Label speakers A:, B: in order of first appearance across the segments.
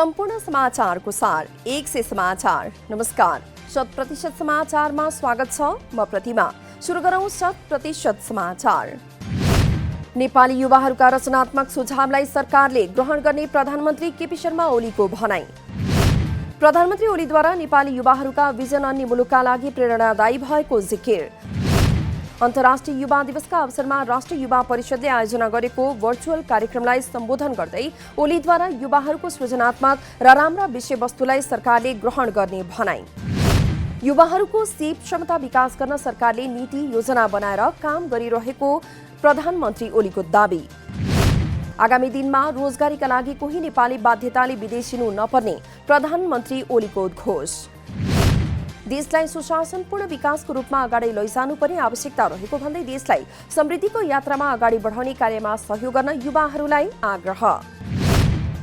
A: संपूर्ण समाचारको सार एक से समाचार। नमस्कार, 100% समाचारमा स्वागत छ। म प्रतिमा। सुरु गरौं 100% समाचार। नेपाली युवाहरूका रचनात्मक सुझावलाई सरकारले ग्रहण गर्ने प्रधानमन्त्री केपी शर्मा ओलीको भनाई। प्रधानमन्त्री ओलीद्वारा नेपाली युवाहरूका विजन अन्य मुलुकका लागि प्रेरणादायी भएको जिकिर। अन्तर्राष्ट्रिय युवा दिवसका अवसरमा राष्ट्रिय युवा परिषदले आयोजना गरेको भर्चुअल कार्यक्रमलाई सम्बोधन गर्दै ओलीद्वारा युवाहरूको सृजनात्मक र राम्रा विषयवस्तुलाई सरकारले ग्रहण गर्ने भनाई। युवाहरूको सीप क्षमता विकास गर्न सरकारले नीति योजना बनाएर काम गरिरहेको प्रधानमन्त्री ओलीको दावी। आगामी दिनमा रोजगारीका लागि कोही नेपाली बाध्यताले विदेशिनु नपर्ने प्रधानमन्त्री ओलीको उद्घोष। देशलाई सुशासनपूर्ण विकासको रूपमा अगाडि लैजानुपर्ने आवश्यकता रहेको भन्दै देशलाई समृद्धिको यात्रामा अगाडि बढाउने कार्यमा सहयोग गर्न युवाहरूलाई आग्रह।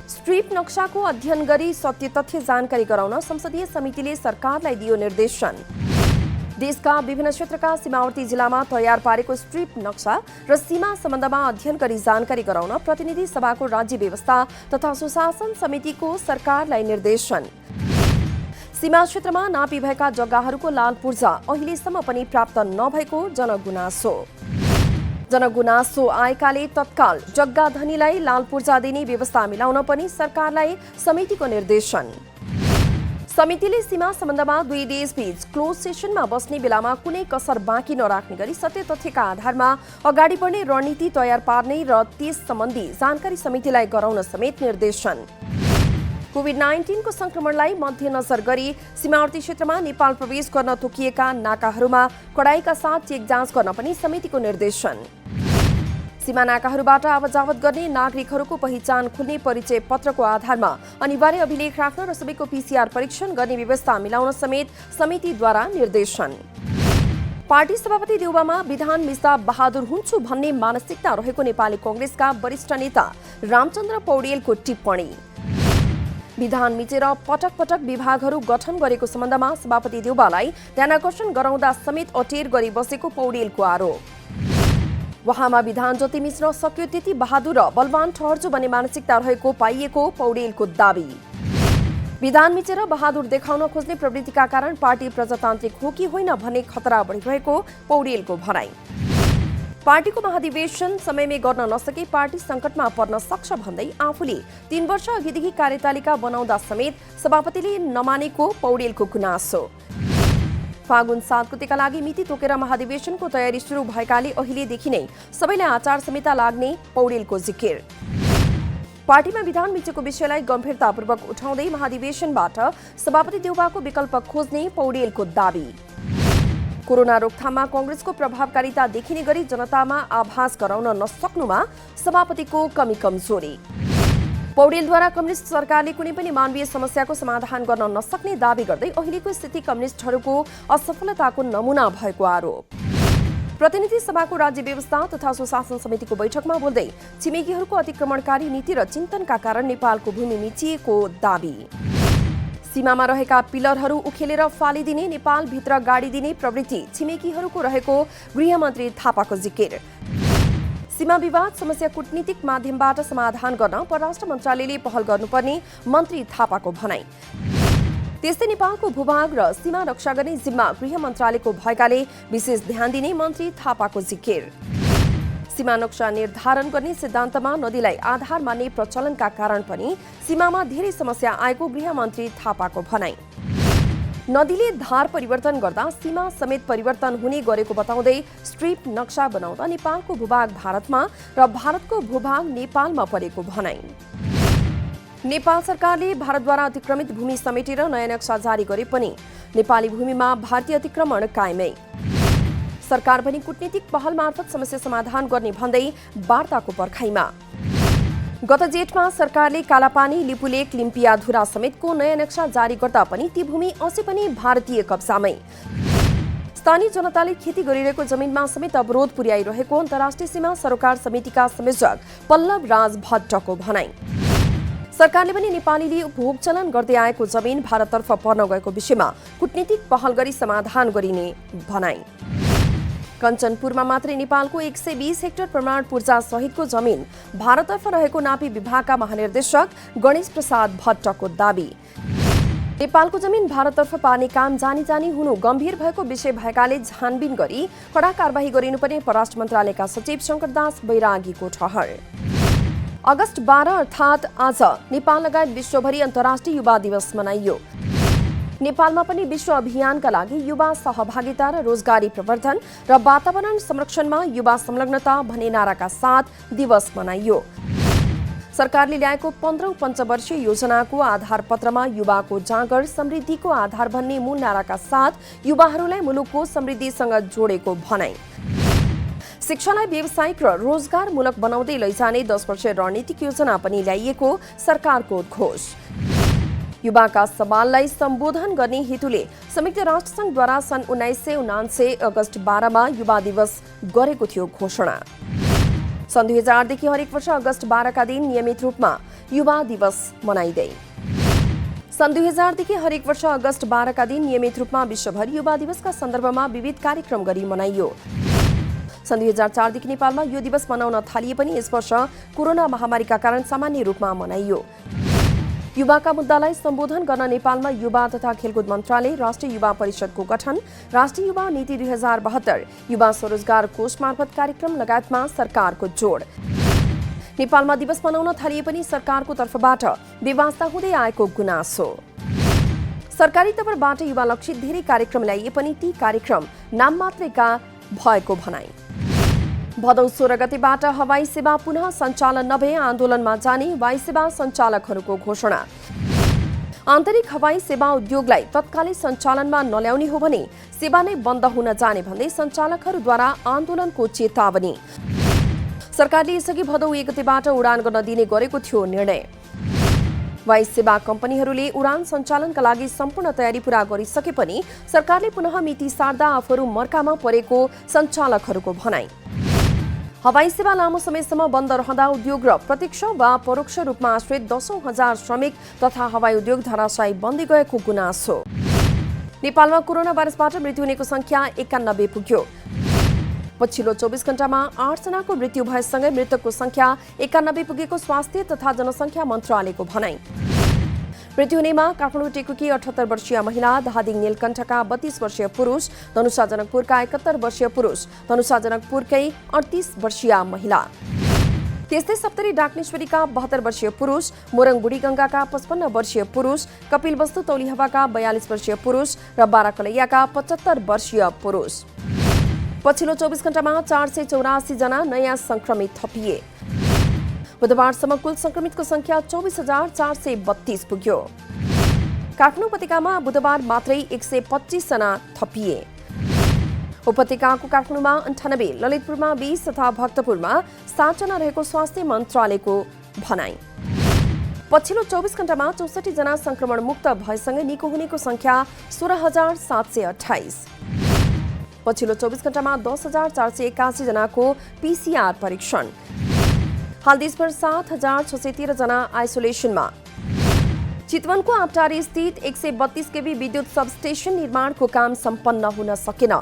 A: स्ट्रिप नक्साको अध्ययन गरी सत्य तथ्य जानकारी गराउन संसदीय समितिले सरकारलाई दियो निर्देशन। देशका विभिन्न क्षेत्रका सीमावर्ती जिल्लामा तयार पारेको स्ट्रिप नक्सा र सीमा सम्बन्धमा अध्ययन गरी जानकारी गराउन प्रतिनिधि सभाको राज्य व्यवस्था तथा सुशासन समितिको सरकारलाई निर्देशन। सीमा क्षेत्रमा नापी भएका जग्गाहरूको लाल पूर्जा अहिलेसम्म पनि प्राप्त नभएको जनगुनासो आएकाले तत्काल जग्गा धनीलाई लाल पूर्जा दिने व्यवस्था मिलाउन पनि सरकारलाई समितिको निर्देशन। समितिले सीमा सम्बन्धमा दुई देशबीच क्लोज सेसनमा बस्ने बेलामा कुनै कसर बाँकी नराख्ने गरी सत्य तथ्यका आधारमा अगाडि बढ्ने रणनीति तयार पार्ने र त्यस सम्बन्धी जानकारी समितिलाई गराउन समेत निर्देशन। कोभिड-19 को संक्रमणलाई मध्यनजर गरी सीमावर्ती क्षेत्रमा नेपाल प्रवेश गर्न तोकिएका नाकाहरूमा कडाइका साथ चेक जाँच गर्न पनि समितिको निर्देशन। सीमा नाकाहरूबाट आवतजावत गर्ने नागरिकहरूको पहिचान खुल्ने परिचय पत्रको आधारमा अनिवार्य अभिलेख राख्न र सबैको पीसीआर परीक्षण गर्ने व्यवस्था मिलाउन समेत समितिद्वारा निर्देशन। पार्टी सभापति देउबामा विधान मिच्दा बहादुर हुन्छु भन्ने मानसिकता रहेको नेपाली कांग्रेसका वरिष्ठ नेता रामचन्द्र पौडेलको टिप्पणी। विधान मिचेर पटक पटक विभागहरू गठन गरेको सम्बन्धमा सभापति देउबालाई ध्यानाकर्षण गराउँदा समेत अटेर गरी बसेको पौडेलको आरोप। वहाँमा विधान जति मिच्न सक्यो त्यति बहादुर र बलवान ठहर्छु भन्ने मानसिकता रहेको पाइएको पौडेलको दावी। विधान मिचेर बहादुर देखाउन खोज्ने प्रवृत्तिका कारण पार्टी प्रजातान्त्रिक हो कि होइन भन्ने खतरा बढिरहेको पौडेलको भनाई। पार्टीको महाधिवेशन समयमै गर्न नसके पार्टी संकटमा पर्न सक्छ भन्दै आफूले 3 वर्ष अघिदेखि कार्यतालिका बनाउँदा समेत सभापतिले नमानेको पौडेलको गुनासो। फागुन 7 गतेका लागि मिति तोकेर महाधिवेशनको तयारी सुरु भएकाले अहिलेदेखि नै सबैलाई आचार संहिता लाग्ने पौडेलको जिकिर। पार्टीमा विधान मिचेको विषयलाई गम्भीरतापूर्वक उठाउँदै महाधिवेशनबाट सभापति देउबाको विकल्प खोज्ने पौडेलको दावी। कोरोना रोकथाममा कांग्रेसको प्रभावकारिता देखिने गरी जनतामा आभास गराउन नसक्नुमा सभापतिको कमी कमजोरी। पौडेलद्वारा कम्युनिस्ट सरकारले कुनै पनि मानवीय समस्याको समाधान गर्न नसक्ने दावी गर्दै अहिलेको स्थिति कम्युनिस्टहरूको असफलताको नमुना भएको आरोप। प्रतिनिधि सभाको राज्य व्यवस्था तथा सुशासन समितिको बैठकमा बोल्दै छिमेकीहरूको अतिक्रमणकारी नीति र चिन्तनका कारण नेपालको भूमि मिचिएको दावी। सीमामा रहेका पिलरहरू उखेलेर फालिदिने, नेपालभित्र गाडी दिने प्रवृत्ति छिमेकीहरूको रहेको गृहमन्त्री थापाको जिकिर। सीमा विवाद समस्या कूटनीतिक माध्यमबाट समाधान गर्न परराष्ट्र मन्त्रालयले पहल गर्नुपर्ने मन्त्री थापाको भनाई। त्यस्तै नेपालको भूभाग र सीमा रक्षा गर्ने जिम्मा गृह मन्त्रालयको भएकाले विशेष ध्यान दिने मन्त्री थापाको जिकिर। सीमा नक्सा निर्धारण गर्ने सिद्धान्तमा नदीलाई आधार मान्ने प्रचलनका कारण पनि सीमामा धेरै समस्या आएको गृहमन्त्री थापाको भनाई। नदीले धार परिवर्तन गर्दा सीमा समेत परिवर्तन हुने गरेको बताउँदै स्ट्रिप नक्सा बनाउँदा नेपालको भूभाग भारतमा र भारतको भूभाग नेपालमा परेको भनाई। नेपाल सरकारले भारतद्वारा अतिक्रमित भूमि समेटेर नयाँ नक्सा जारी गरे पनि नेपाली भूमिमा भारतीय अतिक्रमण कायमै। सरकार पनि कूटनीतिक पहल मार्फत समस्या समाधान गर्ने भन्दै वार्ताको पर्खाइमा। गत जेठमा सरकारले कालापानी, लिपुलेक, लिम्पियाधुरा समेतको नयाँ नक्सा जारी गर्दा पनि ती भूमि अझै पनि भारतीय कब्जामै। स्थानीय जनताले खेती गरिरहेको जमिनमा समेत अवरोध पुर्याइरहेको अन्तर्राष्ट्रिय सीमा सरोकार समितिका संयोजक पल्लव राज भट्टको भनाई। सरकारले पनि नेपालीले उपभोग चलन गर्दै आएको जमिन भारततर्फ पर्न गएको विषयमा कूटनीतिक पहल गरी समाधान गरिने भनाई। कञ्चनपुरमा मात्रै नेपालको 120 हेक्टर प्रमाण पूर्जा सहितको जमिन भारततर्फ रहेको नापी विभागका महानिर्देशक गणेश प्रसाद भट्टको दाबी। नेपालको जमिन भारततर्फ पार्ने काम जानी हुनु गम्भीर भएको विषय भएकाले छानबिन गरी कडा कारबाही गरिनुपर्ने परराष्ट्र मन्त्रालयका सचिव शंकरदास बैरागीको ठहर। अगस्त 12 अर्थात् आज नेपाल लगायत विश्वभरि अन्तर्राष्ट्रिय युवा दिवस मनाइयो। नेपालमा पनि विश्व अभियानका लागि युवा सहभागिता र रोजगारी प्रवर्धन र वातावरण संरक्षणमा युवा संलग्नता भन्ने नाराका साथ दिवस मनाइयो। सरकारले ल्याएको 15औं पञ्चवर्षीय योजनाको आधार पत्रमा युवाको जाँगर समृद्धिको आधार भन्ने मूल नाराका साथ युवाहरूलाई मुलुकको समृद्धिसँग जोडेको भनाई। शिक्षालाई व्यावसायिक र रोजगारमूलक बनाउँदै लैजाने 10 वर्षीय रणनीतिक योजना पनि ल्याइएको सरकारको उद्घोष। युवाका सवाललाई सम्बोधन गर्ने हेतुले संयुक्त राष्ट्रसङ्घद्वारा सन् 1979 अगस्त 12 मा युवा दिवस गरेको थियो घोषणा। सन् 2000 देखि हरेक वर्ष अगस्त 12 का दिन नियमित रूपमा युवा दिवस मनाइँदै। सन् 2000 देखि हरेक वर्ष अगस्त 12 का दिन नियमित रूपमा विश्वभर युवा दिवसका सन्दर्भमा विविध कार्यक्रम गरी मनाइयो। सन् 2004 देखि नेपालमा यो दिवस मनाउन थालिए पनि यस वर्ष कोरोना महामारीका कारण सामान्य रूपमा मनाइयो। युवाका मुद्दालाई सम्बोधन गर्न नेपालमा युवा तथा खेलकुद मन्त्रालय, राष्ट्रिय युवा परिषदको गठन, राष्ट्रिय युवा नीति 2072, युवा स्वरोजगार कोष मार्फत कार्यक्रम लगायतमा सरकारको जोड। नेपालमा दिवस मनाउन थालिए पनि सरकारको तर्फबाट बेवास्ता हुँदै आएको गुनासो। सरकारी तर्फबाट युवा लक्षित धेरै कार्यक्रम ल्याइए पनि ती कार्यक्रम नाम मात्रैका भएको भनाई। भदौ 16 गतेबाट हवाई सेवा पुनः सञ्चालन नभए आन्दोलनमा जाने हवाई सेवा सञ्चालकहरूको घोषणा। आन्तरिक हवाई सेवा उद्योगलाई तत्कालै सञ्चालनमा नल्याउने हो भने सेवा नै बन्द हुन जाने भन्दै सञ्चालकहरूद्वारा आन्दोलनको चेतावनी। सरकारले यसअघि भदौ 1 गतेबाट उडान गर्न दिने गरेको थियो निर्णय। हवाई सेवा कम्पनीहरूले उडान सञ्चालनका लागि सम्पूर्ण तयारी पूरा गरिसके पनि सरकारले पुनः मिति सार्दा आफूहरू मर्कामा परेको सञ्चालकहरूको भनाई। हवाई सेवा लामो समयसम्म बन्द रहँदा उद्योग र प्रत्यक्ष वा परोक्ष रूपमा आश्रित 10,000 हजार श्रमिक तथा हवाई उद्योग धराशायी बन्दै गएको गुनासो। नेपालमा कोरोना भाइरसबाट मृत्यु हुनेको संख्या 91 पुग्यो। पछिल्लो 24 घण्टामा 8 जनाको मृत्यु भएसँगै मृतकको संख्या 91 पुगेको स्वास्थ्य तथा जनसङ्ख्या मन्त्रालयको भनाई। मृत्यु हुनेमा काठमाडौँ टेकुकी 78 वर्षीय महिला, धादिङ नीलकण्ठका 32 वर्षीय पुरुष, धनुषा जनकपुरका 71 वर्षीय पुरुष, धनुषा जनकपुरकै 38 वर्षीय महिला, त्यस्तै सप्तरी डाकनेश्वरीका 72 वर्षीय पुरुष, मोरङ बुढीगङ्गाका 55 वर्षीय पुरुष, कपिलवस्तु तौलिहवाका 42 वर्षीय पुरुष र बाराकलैयाका 75 वर्षीय पुरुष। पछिल्लो 24 घण्टामा 484 जना नयाँ संक्रमित थपिए। बुधबारसम्म कुल संक्रमितको संख्या 24,432 पुग्यो। काठमाडौँ उपत्यकामा बुधबार मात्रै 125 जना थपिए। उपत्यकाको काठमाडौँमा 98, ललितपुरमा 20 तथा भक्तपुरमा 7 जना रहेको स्वास्थ्य मन्त्रालयको भनाई। पछिल्लो 24 घण्टामा 64 जना संक्रमण मुक्त भएसँगै निको हुनेको संख्या 16,728। पछिल्लो 24 घण्टामा 10,481 जनाको पीसीआर परीक्षण। हाल देशभर 7,613 जना आइसोलेसनमा। चितवनको आबटारी स्थित 132 केवी विद्युत सबस्टेशन निर्माणको काम सम्पन्न हुन सकेन।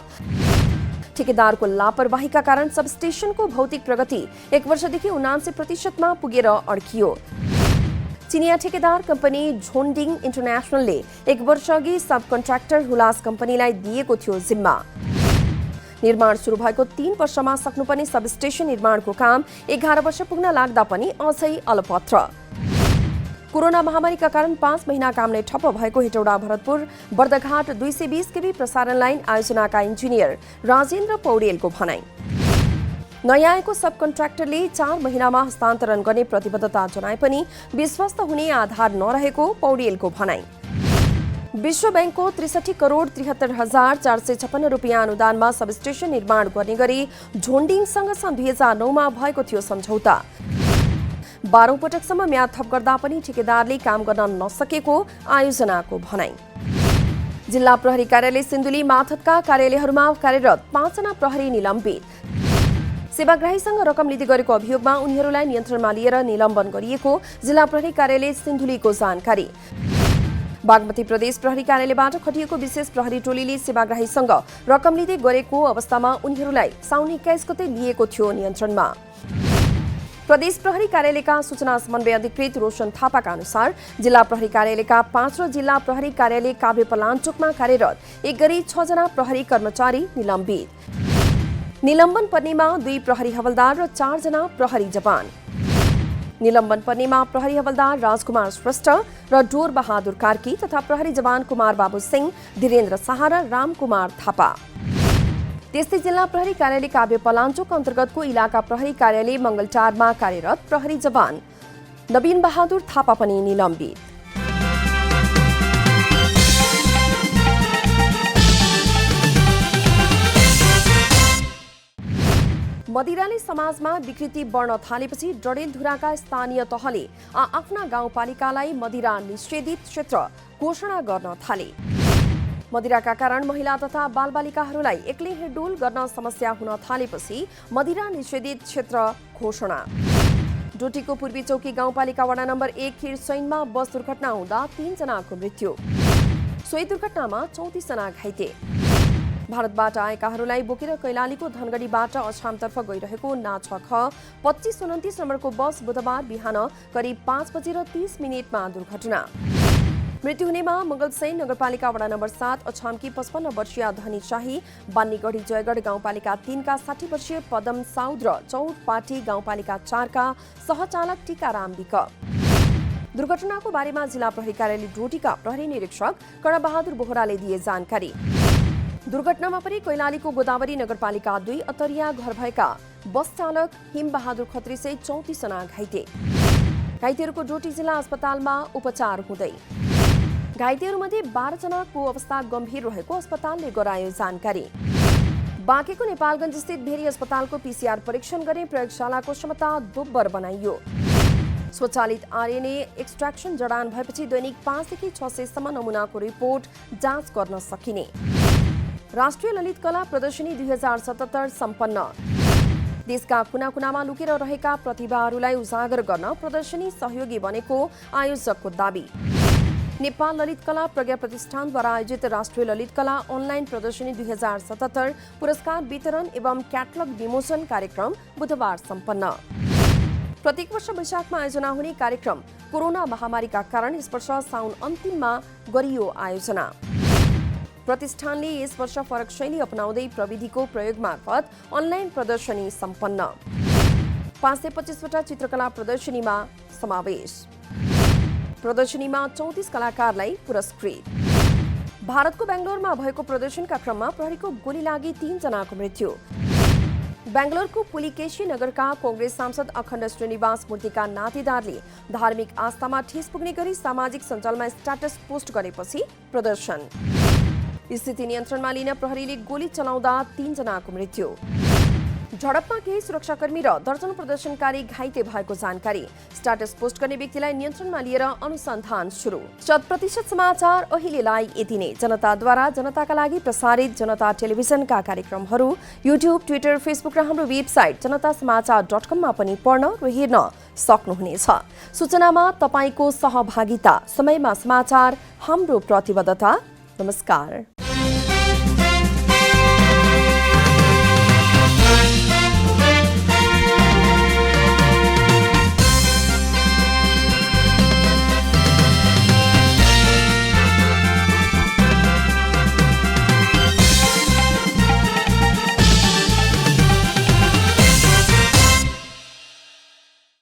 A: ठेकेदारको लापरवाहीका कारण सबस्टेशनको भौतिक प्रगति 1 वर्षदेखि 79% पुगेर अड्कियो। चिनिया ठेकेदार कम्पनी झोन्डिङ इन्टरनेसनलले 1 वर्षअघि सब कन्ट्र्याक्टर हुलास कम्पनीलाई दिएको थियो जिम्मा। निर्माण सुरु भएको 3 वर्षमा सक्नुपर्ने सबस्टेशन निर्माणको काम 11 वर्ष पुग्न लाग्दा पनि अझै अलपत्र। कोरोना महामारीका कारण 5 महिना काम नै ठप्प भएको हेटौडा भरतपुर बर्दघाट 220 केवी प्रसारण लाइन आयोजनाका इन्जिनियर राजेन्द्र पौडेलको भनाई। नयाँ आएको सब कन्ट्र्याक्टरले 4 महिनामा हस्तान्तरण गर्ने प्रतिबद्धता जनाए पनि विश्वस्त हुने आधार नरहेको पौडेलको भनाई। विश्व बैंकको 63 करोड 73,456 रुपियाँ अनुदानमा सबस्टेशन निर्माण गर्ने गरी झोन्डिङसँग सन् 2009 मा भएको थियो सम्झौता। 12औं पटकसम्म म्याद थप गर्दा पनि ठेकेदारले काम गर्न नसकेको आयोजनाको भनाई। जिल्ला प्रहरी कार्यालय सिन्धुली माथतका कार्यालयहरूमा कार्यरत 5 जना प्रहरी निलम्बित। सेवाग्राहीसँग रकम लिँदै गरेको अभियोगमा उनीहरूलाई नियन्त्रणमा लिएर निलम्बन गरिएको जिल्ला प्रहरी कार्यालय सिन्धुलीको जानकारी। बागमती प्रदेश प्रहरी कार्यालयबाट खटिएको विशेष प्रहरी टोलीले सेवाग्राहीसँग रकम लिँदै गरेको अवस्थामा उनीहरूलाई साउन 21 गते लिएको थियो नियन्त्रणमा। प्रदेश प्रहरी कार्यालयका सूचना समन्वय अधिकृत रोशन थापाका अनुसार जिल्ला प्रहरी कार्यालयका 5 र जिल्ला प्रहरी कार्यालय काभ्रे पलाञ्चोकमा कार्यरत एक गरी 6 जना प्रहरी कर्मचारी निलम्बित। निलम्बन पर्नेमा 2 प्रहरी हवलदार र 4 जना प्रहरी जवान। निलम्बन पर्नेमा प्रहरी हवलदार राजकुमार श्रेष्ठ र डोर बहादुर कार्की तथा प्रहरी जवान कुमार बाबु सिंह, धीरेन्द्र शाह र रामकुमार थापा। त्यस्तै जिल्ला प्रहरी कार्यालय काभ्रे पलाञ्चोक अन्तर्गतको इलाका प्रहरी कार्यालय मंगलटारमा कार्यरत प्रहरी जवान नवीन बहादुर थापा पनि निलम्बित। मदिराले समाजमा विकृति बढ्न थालेपछि डडेलधुराका स्थानीय तहले आफ्ना गाउँपालिकालाई मदिरा निषेधित क्षेत्र घोषणा गर्न थाले। मदिराका कारण महिला तथा बालबालिकाहरूलाई एक्लै हिँडडुल गर्न समस्या हुन थालेपछि मदिरा निषेधित क्षेत्र घोषणा। डोटीको पूर्वी चौकी गाउँपालिका वडा नम्बर 1 खिरसैनमा बस दुर्घटना हुँदा 3 जनाको मृत्यु। सोही दुर्घटनामा 34 जना घाइते। भारतबाट आएकाहरूलाई बोकेर कैलालीको धनगढीबाट अछामतर्फ गइरहेको ना 6 ख 2529 नम्बरको बस बुधबार बिहान करिब 5:30 दुर्घटना। मृत्यु हुनेमा मंगलसैन नगरपालिका वडा नम्बर 7 अछामकी 55 वर्षीय धनी शाही, बान्नीगढी जयगढ गाउँपालिका 3 का 60 वर्षीय पदम साउद र चौरपाटी गाउँपालिका 4 का सहचालक टीकाराम विक। दुर्घटनाको बारेमा जिल्ला प्रहरी कार्यालय डोटीका प्रहरी निरीक्षक कर्णबहादुर बोहराले दिए जानकारी। दुर्घटनामा पनि कैलालीको गोदावरी नगरपालिका 2 अतरिया घर भएका बस चालक हिमबहादुर खत्री सहित 34 जना घाइते। घाइतेहरूको डोटी जिल्ला अस्पतालमा उपचार हुँदै। घाइतेहरूमध्ये 12 जनाको अवस्था गम्भीर रहेको अस्पतालले गरायो जानकारी। बाँकेको नेपालगञ्ज स्थित भेरी अस्पतालको पीसीआर परीक्षण गर्ने प्रयोगशालाको क्षमता दोब्बर बनाइयो। स्वचालित आरएनए एक्सट्र्याक्सन जडान भएपछि दैनिक 5 देखि 600 सम्म नमुनाको रिपोर्ट जाँच गर्न सकिने। राष्ट्रिय ललित कला प्रदर्शनी 2077 सम्पन्न। देशका कुना कुनामा लुकेर रहेका प्रतिभाहरूलाई उजागर गर्न प्रदर्शनी सहयोगी बनेको आयोजकको दावी। नेपाल ललित कला प्रज्ञा प्रतिष्ठानद्वारा आयोजित राष्ट्रिय ललित कला अनलाइन प्रदर्शनी 2077 पुरस्कार वितरण एवं क्याटलग विमोचन कार्यक्रम बुधबार सम्पन्न। प्रत्येक वर्ष वैशाखमा आयोजना हुने कार्यक्रम कोरोना महामारीका कारण यस वर्ष साउन अन्तिममा गरियो आयोजना। प्रतिष्ठानले यस वर्ष फरक शैली अपनाउँदै प्रविधिको प्रयोग मार्फत अनलाइन प्रदर्शनी सम्पन्न। 525 वटा चित्रकला प्रदर्शनीमा समावेश। प्रदर्शनीमा 34 कलाकारलाई पुरस्कृत। भारतको बेंगलोरमा भएको प्रदर्शनका क्रममा प्रहरीको गोली लागि 3 जनाको मृत्यु। बेंगलोरको पुलिकेशी नगरका कांग्रेस सांसद अखण्ड श्रीनिवास मूर्तिका नातेदारले धार्मिक आस्थामा ठेस पुग्ने गरी सामाजिक सञ्जालमा स्ट्याटस पोस्ट गरेपछि प्रदर्शन। स्थिति नियन्त्रणमा लिन प्रहरीले गोली चलाउँदा 3 जनाको मृत्यु। झडपमा केही सुरक्षाकर्मी र दर्जन प्रदर्शनकारी घाइते भएको जानकारी। स्ट्याटस पोस्ट गर्ने व्यक्तिलाई नियन्त्रणमा लिएर अनुसन्धान सुरु। 100% समाचार अहिलेलाई यति नै। जनताद्वारा जनताका लागि प्रसारित जनता टेलिभिजनका कार्यक्रमहरू युट्युब, ट्विटर, फेसबुक र हाम्रो वेबसाइट जनतासमाचार.com मा पनि पढ्न र हेर्न सक्नुहुनेछ। सूचनामा तपाईको सहभागिता, समयमा समाचार हाम्रो प्रतिबद्धता। नमस्कार।